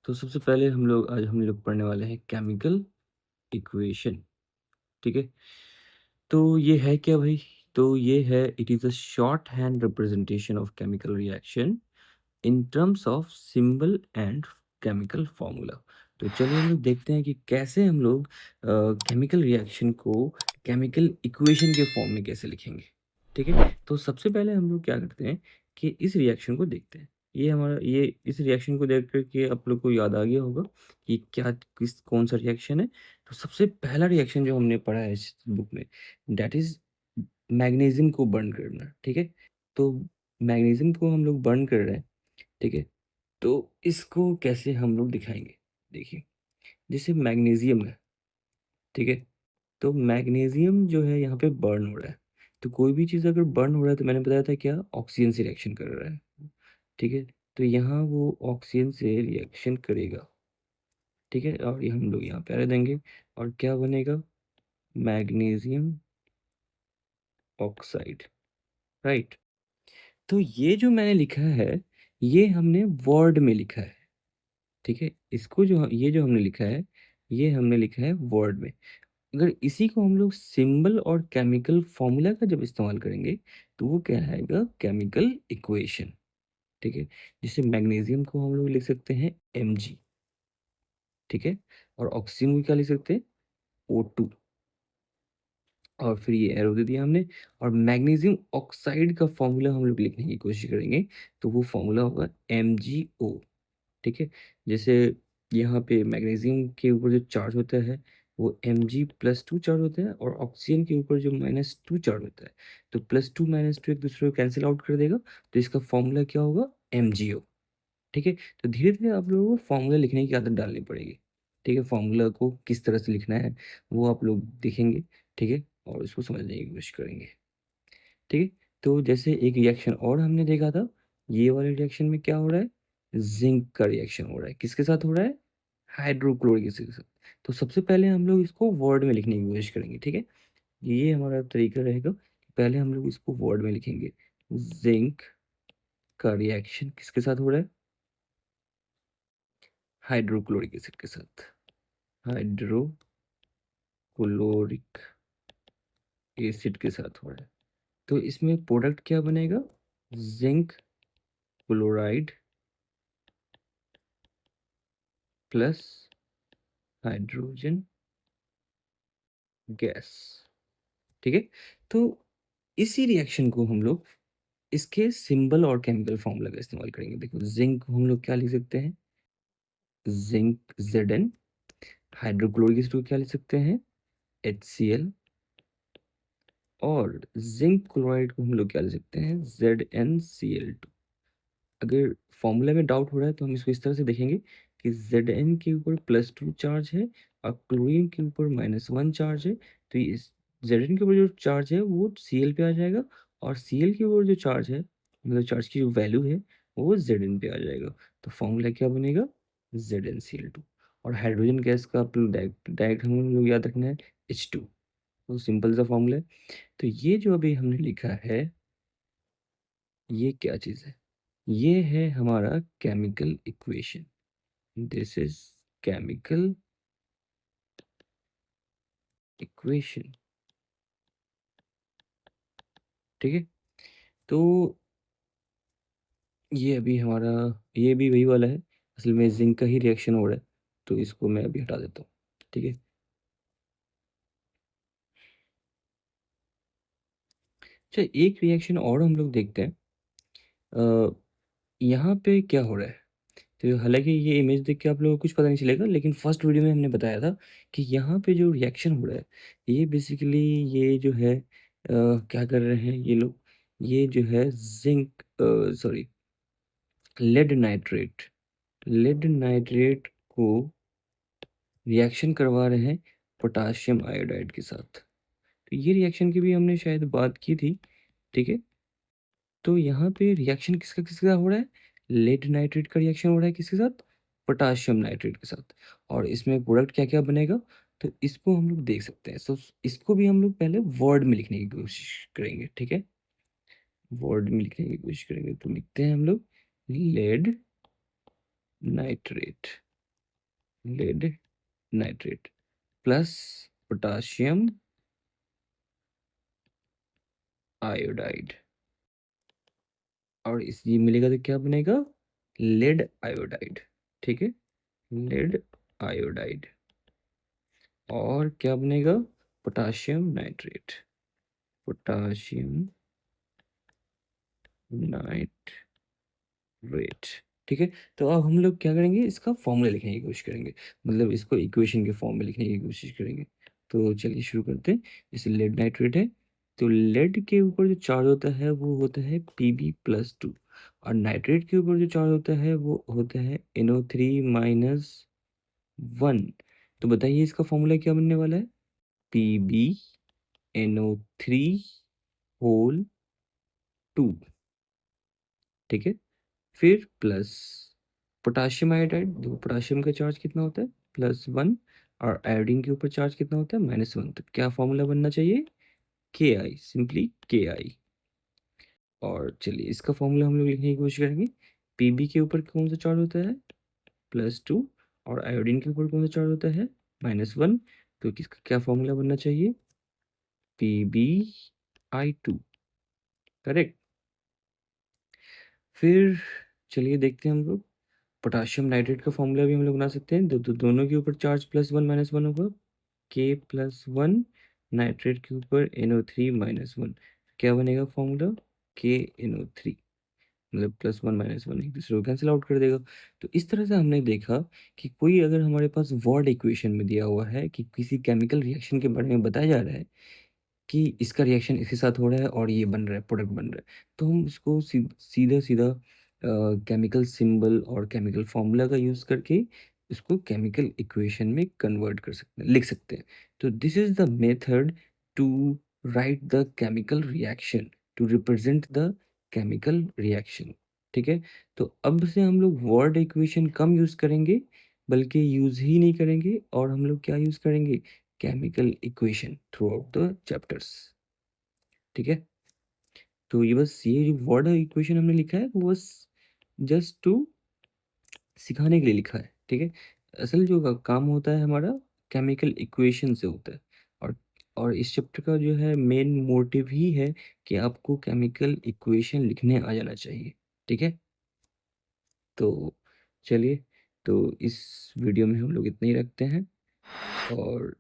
तो सबसे पहले आज हम लोग पढ़ने वाले हैं केमिकल इक्वेशन, ठीक है? तो ये है क्या भाई? तो ये है it is a short hand representation of chemical reaction in terms of symbol and chemical formula. तो चलिए हम लोग देखते हैं कि कैसे हम लोग केमिकल रिएक्शन को केमिकल इक्वेशन के फॉर्म में कैसे लिखेंगे, ठीक है? तो सबसे पहले हम लोग क्या करते हैं कि इस रिएक्शन को देखते हैं। ये इस रिएक्शन को देख कर के आप लोग को याद आ गया होगा कि कौन सा रिएक्शन है। तो सबसे पहला रिएक्शन जो हमने पढ़ा है इस बुक में, दैट इज मैग्नीशियम को बर्न करना, ठीक है? तो मैग्नीशियम को हम लोग बर्न कर रहे हैं, ठीक है? तो इसको कैसे हम लोग दिखाएँगे? देखिए, जैसे मैग्नीशियम है, ठीक है? तो मैग्नीशियम जो है यहाँ पे बर्न हो रहा है। तो कोई भी चीज़ अगर बर्न हो रहा है तो मैंने बताया था क्या? ऑक्सीजन से रिएक्शन कर रहा है, ठीक है? तो यहाँ वो ऑक्सीजन से रिएक्शन करेगा, ठीक है? और ये हम लोग यहाँ पे एरो देंगे और क्या बनेगा? Magnesium oxide, right? तो ये जो मैंने लिखा है, ये हमने वर्ड में लिखा है, ठीक है? इसको जो ये जो हमने लिखा है, ये हमने लिखा है वर्ड में। अगर इसी को हम लोग सिंबल और केमिकल फॉर्मूला का जब इस्तेमाल करेंगे, तो वो कहलाएगा केमिकल इक्वेशन, ठीक है? जैसे मैग्नीशियम को हम लोग लिख सकते हैं Mg, ठीक है? और ऑक्सीजन को क्या लिख सकते हैं? O2। और फिर ये एरो दे दिया हमने और मैग्नीशियम ऑक्साइड का फॉर्मूला हम लोग लिखने की कोशिश करेंगे, तो वो फॉर्मूला होगा MgO, ठीक है? जैसे यहाँ पे मैग्नीशियम के ऊपर जो चार्ज होता है, वो Mg+2 चार्ज होता है और ऑक्सीजन के ऊपर जो -2 चार्ज होता है। तो +2 -2 एक दूसरे को कैंसल आउट कर देगा, तो इसका फॉर्मूला क्या होगा? MgO, ठीक है? तो धीरे-धीरे आप लोगों को फॉर्मूला लिखने की आदत डालनी पड़ेगी, ठीक है? फॉर्मूला को किस तरह से लिखना है, वो आप लोग देखेंगे, ठीक है? और उसको समझने की कोशिश करेंगे, ठीक है? तो जैसे एक रिएक्शन और हमने देखा था, ये वाले रिएक्शन में क्या हो रहा है? ज़िंक का रिएक्शन हो रहा है। किसके साथ हो रहा है? हाइड्रोक्लोरिक एसिड के साथ। तो सबसे पहले हम लोग इसको वर्ड में लिखने की कोशिश करेंगे, ठीक है? ये हमारा तरीका रहेगा, पहले हम लोग इसको वर्ड में लिखेंगे। ज़िंक का रिएक्शन किसके साथ हो रहा है? हाइड्रोक्लोरिक एसिड के साथ। हाइड्रोक्लोरिक एसिड के साथ हो रहा है। तो इसमें प्रोडक्ट क्या बनेगा? Zinc chloride plus hydrogen gas, ठीक है? तो इसी रिएक्शन को हम लोग इसके सिंबल और केमिकल फॉर्मूला का इस्तेमाल करेंगे। देखो ज़िंक को हम लोग क्या लिख सकते हैं? Zinc Zn। हाइड्रोक्लोरिक एसिड को क्या लिख सकते हैं? HCl। और ज़िंक क्लोराइड को हम लोग क्या लिख सकते हैं? ZnCl2। अगर फॉर्मूला में डाउट हो रहा है तो हम इसको इस तरह से देखेंगे कि Zn के ऊपर +2 चार्ज है और क्लोरीन के ऊपर -1 चार्ज है। तो ये इस Zn के ऊपर जो चार्ज है वो Cl पे आ जाएगा और Cl के ऊपर जो चार्ज है, मतलब चार्ज की जो वैल्यू है, वो Zn पे आ जाएगा। तो फॉर्मूला क्या बनेगा? ZnCl2। और हाइड्रोजन गैस का आप लोग डायरेक्ट डायरेक्ट हम लोग याद रखना है H2। तो सिंपल सा फॉर्मूला है। तो ये जो अभी हमने लिखा है, ये क्या चीज़ है? ये है हमारा chemical equation. This is chemical equation, ठीक है? तो ये अभी हमारा ये भी वही वाला है। असल में जिंक का ही रिएक्शन हो रहा है, तो इसको मैं अभी हटा देता हूँ, ठीक है? अच्छा, एक रिएक्शन और हम लोग देखते हैं। अ, यहाँ पे क्या हो रहा है? तो हालाँकि ये इमेज देख के आप लोगों को कुछ पता नहीं चलेगा, लेकिन फर्स्ट वीडियो में हमने बताया था कि यहाँ पे जो रिएक्शन हो रहा है, ये बेसिकली ये जो है क्या कर रहे हैं ये लोग, ये जो है सॉरी लेड नाइट्रेट को रिएक्शन करवा रहे हैं पोटेशियम आयोडाइड के साथ। तो ये रिएक्शन की भी हमने शायद बात की थी, ठीक है? तो यहाँ पे रिएक्शन किसका-किसके साथ हो रहा है? लेड नाइट्रेट का रिएक्शन हो रहा है किसके साथ? पोटेशियम नाइट्रेट के साथ। और इसमें प्रोडक्ट क्या-क्या बनेगा? तो इसको हम लोग देख सकते हैं। सो इसको भी हम लोग पहले वर्ड में लिखने की कोशिश करेंगे, ठीक है? वर्ड में लिखने की कोशिश करेंगे, तो लिखते हैं हम लोग lead nitrate. Lead nitrate plus potassium iodide, और इस ये मिलेगा तो क्या बनेगा? Lead iodide. ठीक है, लेड आयोडाइड। और क्या बनेगा? Potassium nitrate, potassium nitrate. ठीक है, तो अब हम लोग क्या करेंगे, इसका फॉर्मूला लिखने की कोशिश करेंगे, मतलब इसको इक्वेशन के फॉर्म में लिखने की कोशिश करेंगे। तो चलिए शुरू करते हैं। जैसे लेड नाइट्रेट है, तो लेड के ऊपर जो चार्ज होता है वो होता है Pb+2, और नाइट्रेट के ऊपर जो चार्ज होता है वो होता है NO3-1। तो बताइए इसका फॉर्मूला क्या बनने वाला है? PbNO3 whole 2। ठीक है, फिर प्लस पोटाशियम आयोडाइड, देखो पोटाशियम का चार्ज कितना होता है? +1, और आयोडीन के ऊपर चार्ज कितना होता है? -1। तो क्या फॉर्मूला बनना चाहिए? Ki, simply Ki। और चलिए इसका फॉर्मूला हम लोग लिखने की कोशिश करेंगे। Pb के ऊपर कौन सा चार्ज होता है? +2, और आयोडीन के ऊपर कौन सा चार्ज होता है? -1। तो किसका क्या फॉर्मूला बनना चाहिए? PbI2। करेक्ट। फिर चलिए देखते हैं हम लोग, पोटाशियम नाइट्रेट का फॉर्मूला भी हम लोग बना सकते हैं। दोनों के ऊपर चार्ज +1 -1 होगा, K+1, नाइट्रेट के ऊपर NO3-1। क्या बनेगा फॉर्मूला? KNO3, मतलब +1 -1 एक दूसरे को कैंसिल आउट कर देगा। तो इस तरह से हमने देखा कि कोई अगर हमारे पास वर्ड इक्वेशन में दिया हुआ है कि किसी केमिकल रिएक्शन के बारे में बताया जा रहा है कि इसका रिएक्शन इसके साथ हो रहा है और ये बन रहा है, प्रोडक्ट बन रहा है, तो हम इसको सीधा सीधा केमिकल सिंबल और केमिकल फॉर्मूला का यूज़ करके इसको केमिकल इक्वेशन में कन्वर्ट कर सकते हैं, लिख सकते हैं। तो this is the method to write the chemical reaction, to represent the chemical reaction. ठीक है, तो अब से हम लोग वर्ड इक्वेशन कम यूज़ करेंगे, बल्कि यूज़ ही नहीं करेंगे, और हम लोग क्या यूज़ करेंगे? Chemical equation through out the chapters. ठीक है, तो ये बस ये जो वर्ड इक्वेशन हमने लिखा है वो बस जस्ट टू सिखाने के लिए लिखा है। ठीक है, असल जो काम होता है हमारा केमिकल इक्वेशन से होता है, और और इस चैप्टर का जो है मेन मोटिव ही है कि आपको केमिकल इक्वेशन लिखने आ जाना चाहिए। ठीक है, तो चलिए, तो इस वीडियो में हम लोग इतना ही रखते हैं, और